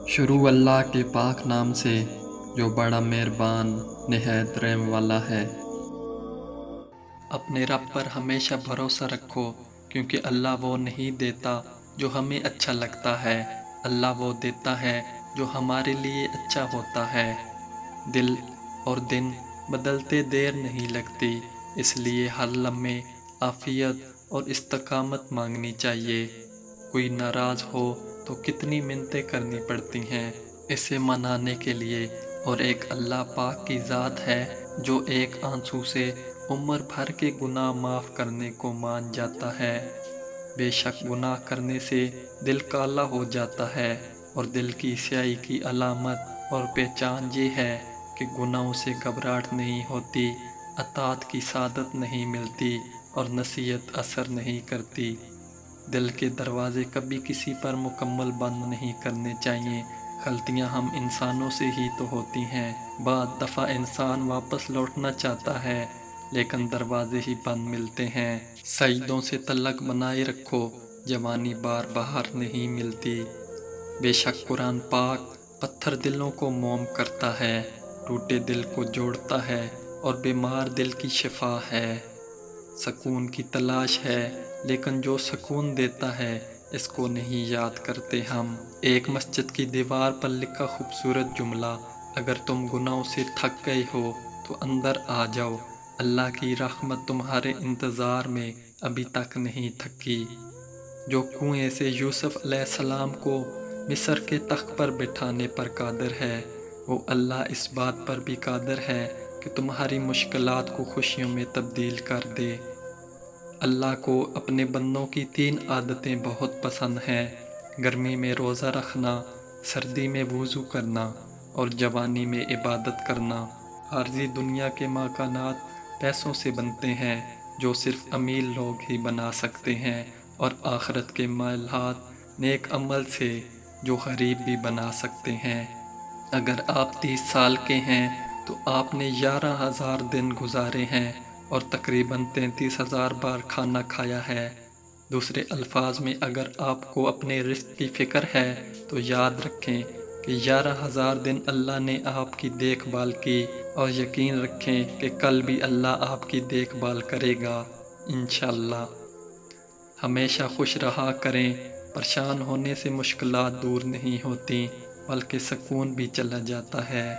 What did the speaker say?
شروع اللہ کے پاک نام سے جو بڑا مہربان نہایت رحم والا ہے۔ اپنے رب پر ہمیشہ بھروسہ رکھو، کیونکہ اللہ وہ نہیں دیتا جو ہمیں اچھا لگتا ہے، اللہ وہ دیتا ہے جو ہمارے لیے اچھا ہوتا ہے۔ دل اور دن بدلتے دیر نہیں لگتی، اس لیے ہر لمحے عافیت اور استقامت مانگنی چاہیے۔ کوئی ناراض ہو تو کتنی منتیں کرنی پڑتی ہیں اسے منانے کے لیے، اور ایک اللہ پاک کی ذات ہے جو ایک آنسو سے عمر بھر کے گناہ معاف کرنے کو مان جاتا ہے۔ بے شک گناہ کرنے سے دل کالا ہو جاتا ہے، اور دل کی سیاہی کی علامت اور پہچان یہ ہے کہ گناہوں سے گھبراہٹ نہیں ہوتی، اطاعت کی سعادت نہیں ملتی، اور نصیحت اثر نہیں کرتی۔ دل کے دروازے کبھی کسی پر مکمل بند نہیں کرنے چاہیے، غلطیاں ہم انسانوں سے ہی تو ہوتی ہیں۔ بعض دفعہ انسان واپس لوٹنا چاہتا ہے لیکن دروازے ہی بند ملتے ہیں۔ سجدوں سے تعلق بنائے رکھو، جوانی بار بہار نہیں ملتی۔ بے شک قرآن پاک پتھر دلوں کو موم کرتا ہے، ٹوٹے دل کو جوڑتا ہے، اور بیمار دل کی شفا ہے۔ سکون کی تلاش ہے لیکن جو سکون دیتا ہے اس کو نہیں یاد کرتے ہم۔ ایک مسجد کی دیوار پر لکھا خوبصورت جملہ، اگر تم گناہوں سے تھک گئے ہو تو اندر آ جاؤ، اللہ کی رحمت تمہارے انتظار میں ابھی تک نہیں تھکی۔ جو کنویں سے یوسف علیہ السلام کو مصر کے تخت پر بٹھانے پر قادر ہے، وہ اللہ اس بات پر بھی قادر ہے کہ تمہاری مشکلات کو خوشیوں میں تبدیل کر دے۔ اللہ کو اپنے بندوں کی 3 عادتیں بہت پسند ہیں: گرمی میں روزہ رکھنا، سردی میں وضو کرنا، اور جوانی میں عبادت کرنا۔ عارضی دنیا کے مکانات پیسوں سے بنتے ہیں جو صرف امیر لوگ ہی بنا سکتے ہیں، اور آخرت کے محلات نیک عمل سے جو غریب بھی بنا سکتے ہیں۔ اگر آپ 30 سال کے ہیں تو آپ نے 11,000 دن گزارے ہیں اور تقریباً 33,000 بار کھانا کھایا ہے۔ دوسرے الفاظ میں اگر آپ کو اپنے رزق کی فکر ہے تو یاد رکھیں کہ 11,000 دن اللہ نے آپ کی دیکھ بھال کی، اور یقین رکھیں کہ کل بھی اللہ آپ کی دیکھ بھال کرے گا انشاءاللہ۔ ہمیشہ خوش رہا کریں، پریشان ہونے سے مشکلات دور نہیں ہوتیں بلکہ سکون بھی چلا جاتا ہے۔